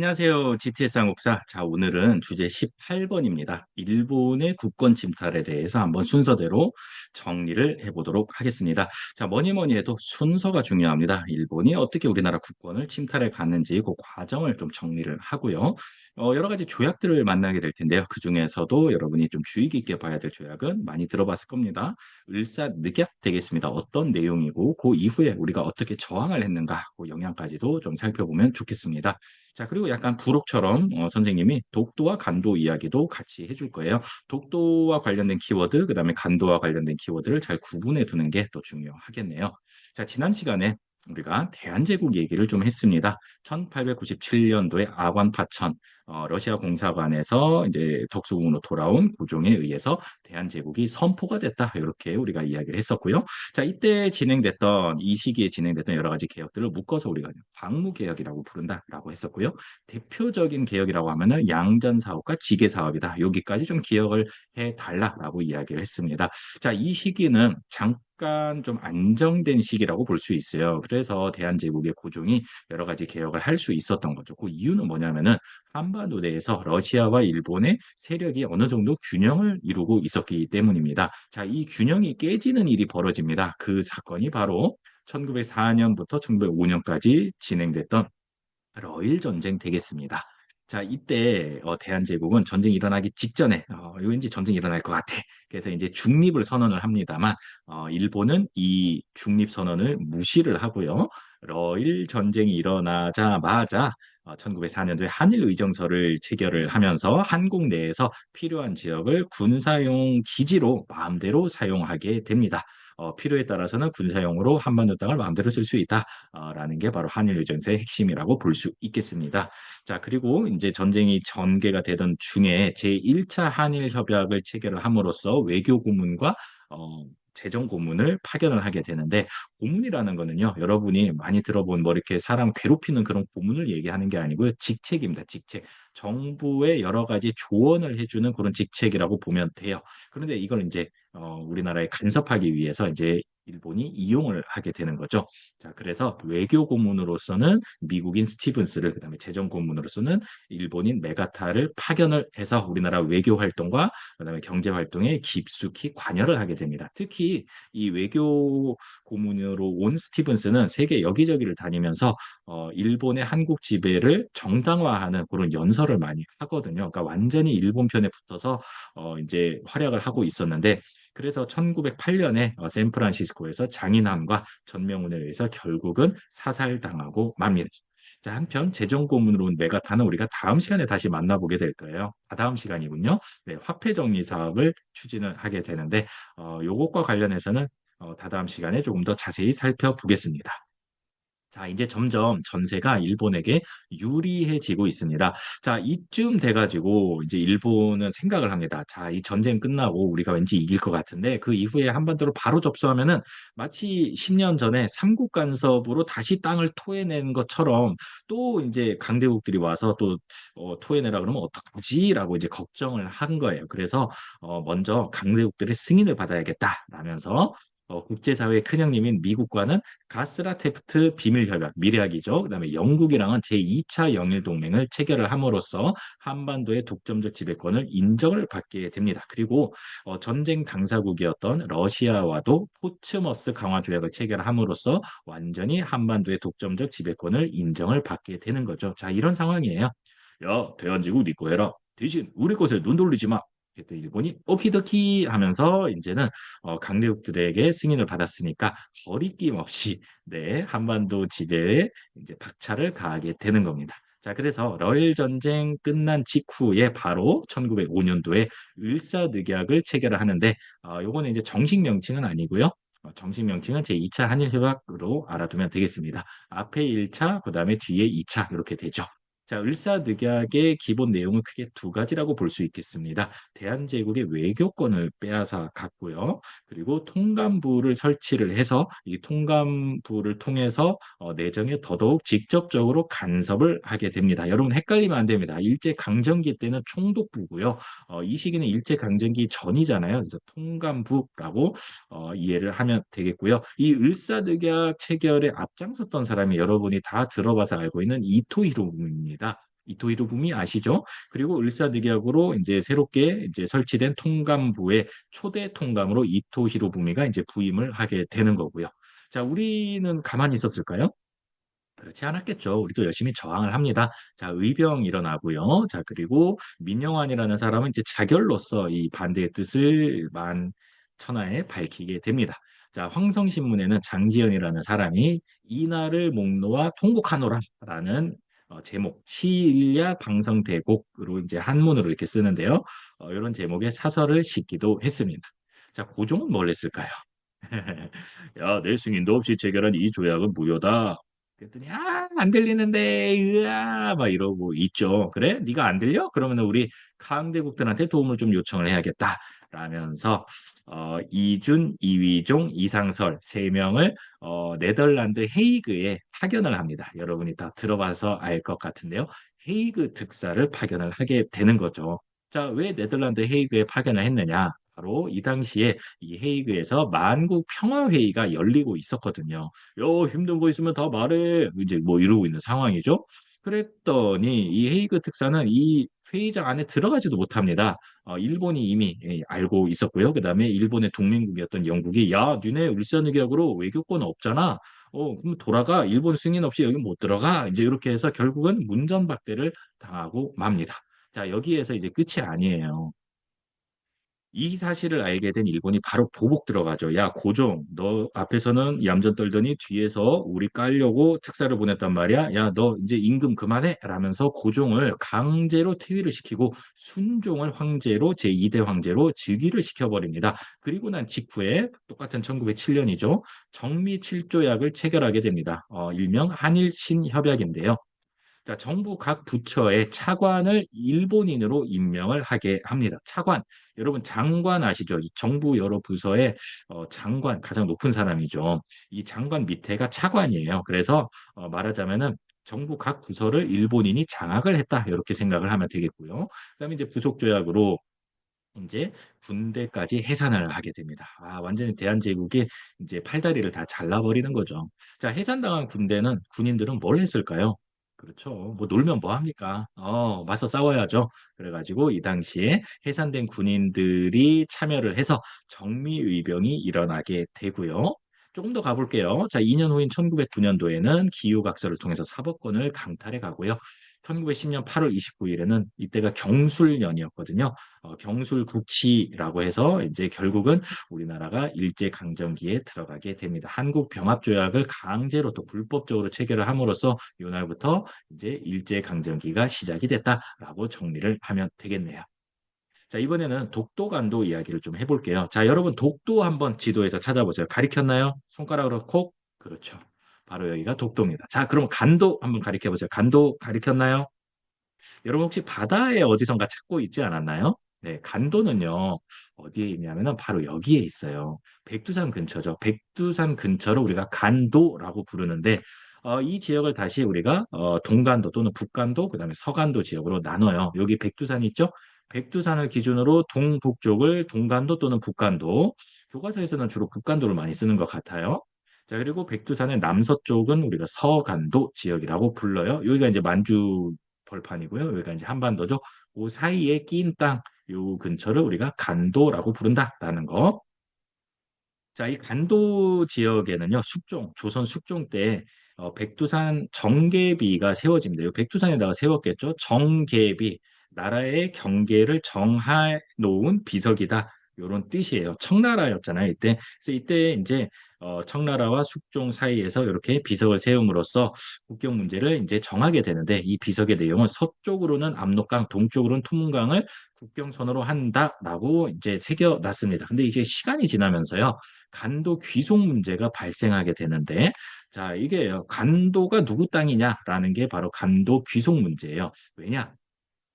안녕하세요. GTS 한국사. 자, 오늘은 주제 18번입니다. 일본의 국권 침탈에 대해서 한번 순서대로 정리를 해보도록 하겠습니다. 자, 뭐니 뭐니 해도 순서가 중요합니다. 일본이 어떻게 우리나라 국권을 침탈해 갔는지 그 과정을 좀 정리를 하고요. 여러 가지 조약들을 만나게 될 텐데요. 그 중에서도 여러분이 좀 주의 깊게 봐야 될 조약은 많이 들어봤을 겁니다. 을사늑약 되겠습니다. 어떤 내용이고 그 이후에 우리가 어떻게 저항을 했는가 그 영향까지도 좀 살펴보면 좋겠습니다. 자, 그리고 약간 부록처럼 선생님이 독도와 간도 이야기도 같이 해줄 거예요. 독도와 관련된 키워드, 그다음에 간도와 관련된 키워드를 잘 구분해 두는 게 또 중요하겠네요. 자, 지난 시간에 우리가 대한제국 얘기를 좀 했습니다. 1897년도에 아관 파천, 러시아 공사관에서 이제 덕수궁으로 돌아온 고종에 의해서 대한제국이 선포가 됐다. 이렇게 우리가 이야기를 했었고요. 자, 이때 진행됐던 이 시기에 진행됐던 여러 가지 개혁들을 묶어서 우리가 광무 개혁이라고 부른다라고 했었고요. 대표적인 개혁이라고 하면은 양전 사업과 지게 사업이다. 여기까지 좀 기억을 해 달라라고 이야기를 했습니다. 자, 이 시기는 잠깐 좀 안정된 시기라고 볼 수 있어요. 그래서 대한제국의 고종이 여러 가지 개혁을 할 수 있었던 거죠. 그 이유는 뭐냐면은 한반도 내에서 러시아와 일본의 세력이 어느 정도 균형을 이루고 있었기 때문입니다. 자, 이 균형이 깨지는 일이 벌어집니다. 그 사건이 바로 1904년부터 1905년까지 진행됐던 러일 전쟁 되겠습니다. 자, 이때 대한제국은 전쟁이 일어나기 직전에 왠지 전쟁이 일어날 것 같아. 그래서 이제 중립을 선언을 합니다만 일본은 이 중립 선언을 무시를 하고요. 러일 전쟁이 일어나자마자 1904년도에 한일 의정서를 체결을 하면서 한국 내에서 필요한 지역을 군사용 기지로 마음대로 사용하게 됩니다. 필요에 따라서는 군사용으로 한반도 땅을 마음대로 쓸 수 있다. 라는 게 바로 한일 의정서의 핵심이라고 볼 수 있겠습니다. 자, 그리고 이제 전쟁이 전개가 되던 중에 제1차 한일 협약을 체결을 함으로써 외교 고문과 재정 고문을 파견을 하게 되는데 고문이라는 거는요. 여러분이 많이 들어본 뭐 이렇게 사람 괴롭히는 그런 고문을 얘기하는 게 아니고요. 직책입니다. 직책. 정부의 여러 가지 조언을 해주는 그런 직책이라고 보면 돼요. 그런데 이걸 이제 우리나라에 간섭하기 위해서 이제 일본이 이용을 하게 되는 거죠. 자, 그래서 외교 고문으로서는 미국인 스티븐스를 그다음에 재정 고문으로서는 일본인 메가타를 파견을 해서 우리나라 외교 활동과 그다음에 경제 활동에 깊숙이 관여를 하게 됩니다. 특히 이 외교 고문으로 온 스티븐스는 세계 여기저기를 다니면서 일본의 한국 지배를 정당화하는 그런 연설을 많이 하거든요. 그러니까 완전히 일본 편에 붙어서 이제 활약을 하고 있었는데 그래서 1908년에 샌프란시스코에서 장인함과 전명운에 의해서 결국은 사살당하고 맙니다. 자, 한편 재정 고문으로 온 메가타는 우리가 다음 시간에 다시 만나보게 될 거예요. 다음 시간이군요. 네, 화폐 정리 사업을 추진을 하게 되는데 요것과 관련해서는 다다음 시간에 조금 더 자세히 살펴보겠습니다. 자, 이제 점점 전세가 일본에게 유리해지고 있습니다. 자, 이쯤 돼가지고 이제 일본은 생각을 합니다. 자, 이 전쟁 끝나고 우리가 왠지 이길 것 같은데 그 이후에 한반도로 바로 접수하면은 마치 10년 전에 삼국 간섭으로 다시 땅을 토해낸 것처럼 또 이제 강대국들이 와서 또 토해내라 그러면 어떡하지라고 이제 걱정을 한 거예요. 그래서 먼저 강대국들의 승인을 받아야겠다라면서 국제사회의 큰형님인 미국과는 가스라테프트 비밀협약, 미래학이죠. 그다음에 영국이랑은 제2차 영일동맹을 체결을 함으로써 한반도의 독점적 지배권을 인정을 받게 됩니다. 그리고 전쟁 당사국이었던 러시아와도 포츠머스 강화 조약을 체결함으로써 완전히 한반도의 독점적 지배권을 인정을 받게 되는 거죠. 자, 이런 상황이에요. 야, 대한제국 네 거 해라. 대신 우리 것에 눈 돌리지 마. 그때 일본이 오키도키 하면서 이제는 강대국들에게 승인을 받았으니까 거리낌 없이 네, 한반도 지배에 이제 박차를 가하게 되는 겁니다. 자, 그래서 러일 전쟁 끝난 직후에 바로 1905년도에 을사늑약을 체결을 하는데 요거는 이제 정식 명칭은 아니고요. 정식 명칭은 제2차 한일협약으로 알아두면 되겠습니다. 앞에 1차, 그다음에 뒤에 2차 이렇게 되죠. 자, 을사늑약의 기본 내용은 크게 두 가지라고 볼 수 있겠습니다. 대한제국의 외교권을 빼앗아 갔고요. 그리고 통감부를 설치를 해서 이 통감부를 통해서 내정에 더더욱 직접적으로 간섭을 하게 됩니다. 여러분 헷갈리면 안 됩니다. 일제강점기 때는 총독부고요. 이 시기는 일제강점기 전이잖아요. 그래서 통감부라고 이해를 하면 되겠고요. 이 을사늑약 체결에 앞장섰던 사람이 여러분이 다 들어봐서 알고 있는 이토 히로부미입니다. 이토 히로부미 아시죠? 그리고 을사늑약으로 이제 새롭게 이제 설치된 통감부의 초대 통감으로 이토 히로부미가 이제 부임을 하게 되는 거고요. 자, 우리는 가만히 있었을까요? 그렇지 않았겠죠. 우리도 열심히 저항을 합니다. 자, 의병 일어나고요. 자, 그리고 민영환이라는 사람은 이제 자결로서 이 반대의 뜻을 만천하에 밝히게 됩니다. 자, 황성신문에는 장지연이라는 사람이 이날을 목놓아 통곡하노라라는 제목, 시일야 방성대곡으로 이제 한문으로 이렇게 쓰는데요. 이런 제목의 사설을 싣기도 했습니다. 자, 고종은 뭘 했을까요? 야, 내 승인도 없이 체결한 이 조약은 무효다. 그랬더니 안 들리는데 으아 막 이러고 있죠. 그래? 네가 안 들려? 그러면 우리 강대국들한테 도움을 좀 요청을 해야겠다. 라면서 이준, 이위종, 이상설 세 명을 네덜란드 헤이그에 파견을 합니다. 여러분이 다 들어봐서 알 것 같은데요. 헤이그 특사를 파견을 하게 되는 거죠. 자, 왜 네덜란드 헤이그에 파견을 했느냐? 바로 이 당시에 이 헤이그에서 만국 평화회의가 열리고 있었거든요. 힘든 거 있으면 다 말해. 이제 뭐 이러고 있는 상황이죠. 그랬더니 이 헤이그 특사는 이 회의장 안에 들어가지도 못합니다. 일본이 이미 알고 있었고요. 그다음에 일본의 동맹국이었던 영국이 야, 니네 울산의격으로 외교권 없잖아. 그럼 돌아가. 일본 승인 없이 여기 못 들어가. 이제 이렇게 해서 결국은 문전박대를 당하고 맙니다. 자, 여기에서 이제 끝이 아니에요. 이 사실을 알게 된 일본이 바로 보복 들어가죠. 야, 고종, 너 앞에서는 얌전 떨더니 뒤에서 우리 깔려고 특사를 보냈단 말이야. 야, 너 이제 임금 그만해. 라면서 고종을 강제로 퇴위를 시키고 순종을 황제로 제2대 황제로 즉위를 시켜버립니다. 그리고 난 직후에 똑같은 1907년이죠. 정미 7조약을 체결하게 됩니다. 일명 한일 신협약인데요. 자, 정부 각 부처의 차관을 일본인으로 임명을 하게 합니다. 차관. 여러분, 장관 아시죠? 정부 여러 부서의 장관, 가장 높은 사람이죠. 이 장관 밑에가 차관이에요. 그래서 말하자면은 정부 각 부서를 일본인이 장악을 했다. 이렇게 생각을 하면 되겠고요. 그다음에 이제 부속 조약으로 이제 군대까지 해산을 하게 됩니다. 완전히 대한제국이 이제 팔다리를 다 잘라버리는 거죠. 자, 해산당한 군대는 군인들은 뭘 했을까요? 그렇죠. 뭐 놀면 뭐 합니까? 맞서 싸워야죠. 그래가지고 이 당시에 해산된 군인들이 참여를 해서 정미의병이 일어나게 되고요. 조금 더 가볼게요. 자, 2년 후인 1909년도에는 기후각서를 통해서 사법권을 강탈해 가고요. 1910년 8월 29일에는 이때가 경술년이었거든요. 경술국치라고 해서 이제 결국은 우리나라가 일제강점기에 들어가게 됩니다. 한국병합조약을 강제로 또 불법적으로 체결을 함으로써 이날부터 이제 일제강점기가 시작이 됐다라고 정리를 하면 되겠네요. 자, 이번에는 독도간도 이야기를 좀 해볼게요. 자, 여러분 독도 한번 지도에서 찾아보세요. 가리켰나요? 손가락으로 콕. 그렇죠. 바로 여기가 독도입니다. 자, 그럼 간도 한번 가리켜 보세요. 간도 가리켰나요? 여러분 혹시 바다에 어디선가 찾고 있지 않았나요? 네, 간도는요, 어디에 있냐면은 바로 여기에 있어요. 백두산 근처죠. 백두산 근처를 우리가 간도라고 부르는데, 이 지역을 다시 우리가 동간도 또는 북간도, 그다음에 서간도 지역으로 나눠요. 여기 백두산 있죠? 백두산을 기준으로 동북쪽을 동간도 또는 북간도, 교과서에서는 주로 북간도를 많이 쓰는 것 같아요. 자, 그리고 백두산의 남서쪽은 우리가 서간도 지역이라고 불러요. 여기가 이제 만주 벌판이고요. 여기가 이제 한반도죠. 그 사이에 낀 땅, 요 근처를 우리가 간도라고 부른다라는 거. 자, 이 간도 지역에는요, 조선 숙종 때 백두산 정계비가 세워집니다. 이 백두산에다가 세웠겠죠. 정계비, 나라의 경계를 정해 놓은 비석이다. 이런 뜻이에요. 청나라였잖아요, 이때. 그래서 이때 이제 청나라와 숙종 사이에서 이렇게 비석을 세움으로써 국경 문제를 이제 정하게 되는데 이 비석의 내용은 서쪽으로는 압록강, 동쪽으로는 투문강을 국경선으로 한다라고 이제 새겨놨습니다. 근데 이게 시간이 지나면서요. 간도 귀속 문제가 발생하게 되는데, 자, 이게 간도가 누구 땅이냐라는 게 바로 간도 귀속 문제예요. 왜냐?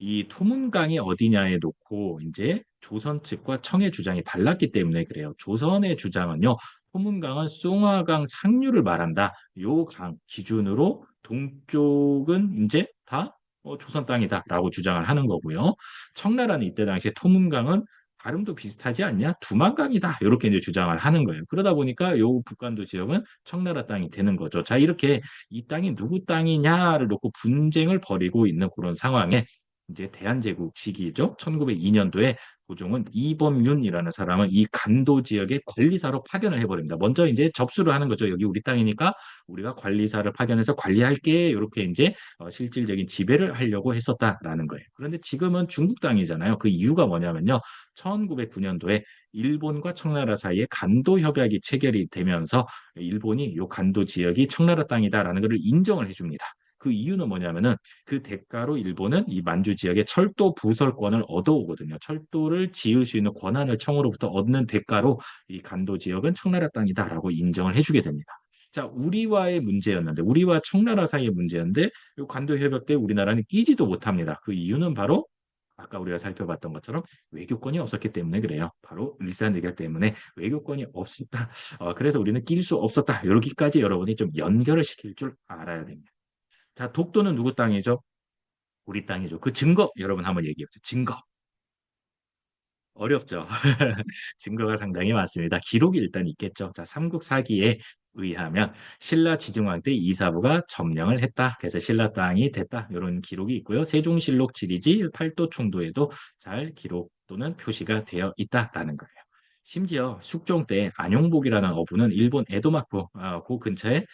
이 토문강이 어디냐에 놓고 이제 조선 측과 청의 주장이 달랐기 때문에 그래요. 조선의 주장은요, 토문강은 숭화강 상류를 말한다. 요 강 기준으로 동쪽은 이제 다 조선 땅이다라고 주장을 하는 거고요. 청나라는 이때 당시에 토문강은 발음도 비슷하지 않냐? 두만강이다. 이렇게 이제 주장을 하는 거예요. 그러다 보니까 요 북간도 지역은 청나라 땅이 되는 거죠. 자, 이렇게 이 땅이 누구 땅이냐를 놓고 분쟁을 벌이고 있는 그런 상황에 이제 대한제국 시기죠. 1902년도에 고종은 이범윤이라는 사람을 이 간도 지역의 관리사로 파견을 해버립니다. 먼저 이제 접수를 하는 거죠. 여기 우리 땅이니까 우리가 관리사를 파견해서 관리할게. 이렇게 이제 실질적인 지배를 하려고 했었다라는 거예요. 그런데 지금은 중국 땅이잖아요. 그 이유가 뭐냐면요. 1909년도에 일본과 청나라 사이에 간도 협약이 체결이 되면서 일본이 이 간도 지역이 청나라 땅이다라는 것을 인정을 해줍니다. 그 이유는 뭐냐면은 그 대가로 일본은 이 만주 지역의 철도 부설권을 얻어오거든요. 철도를 지을 수 있는 권한을 청으로부터 얻는 대가로 이 간도 지역은 청나라 땅이다라고 인정을 해주게 됩니다. 자, 우리와의 문제였는데, 우리와 청나라 사이의 문제였는데, 이 간도 협약 때 우리나라는 끼지도 못합니다. 그 이유는 바로 아까 우리가 살펴봤던 것처럼 외교권이 없었기 때문에 그래요. 바로 일산대결 때문에 외교권이 없었다. 그래서 우리는 낄 수 없었다. 여기까지 여러분이 좀 연결을 시킬 줄 알아야 됩니다. 자, 독도는 누구 땅이죠? 우리 땅이죠. 그 증거 여러분 한번 얘기해 보세요. 증거. 어렵죠. 증거가 상당히 많습니다. 기록이 일단 있겠죠. 자, 삼국사기에 의하면 신라 지증왕 때 이사부가 점령을 했다. 그래서 신라 땅이 됐다. 이런 기록이 있고요. 세종실록 지리지 팔도총도에도 잘 기록 또는 표시가 되어 있다라는 거예요. 심지어 숙종 때 안용복이라는 어부는 일본 에도마코 그 근처에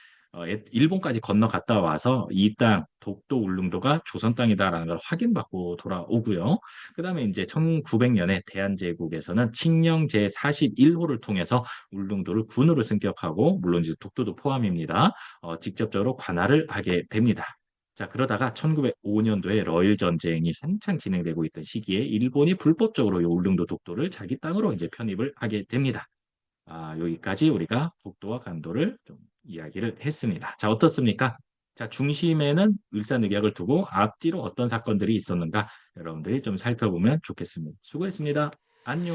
일본까지 건너갔다 와서 이 땅 독도 울릉도가 조선 땅이다라는 걸 확인받고 돌아오고요. 그다음에 이제 1900년에 대한제국에서는 칙령 제41호를 통해서 울릉도를 군으로 승격하고 물론 이제 독도도 포함입니다. 직접적으로 관할을 하게 됩니다. 자, 그러다가 1905년도에 러일 전쟁이 한창 진행되고 있던 시기에 일본이 불법적으로 이 울릉도 독도를 자기 땅으로 이제 편입을 하게 됩니다. 여기까지 우리가 북도와 간도를 좀 이야기를 했습니다. 자, 어떻습니까? 자, 중심에는 일산의학을 두고 앞뒤로 어떤 사건들이 있었는가 여러분들이 좀 살펴보면 좋겠습니다. 수고했습니다. 안녕.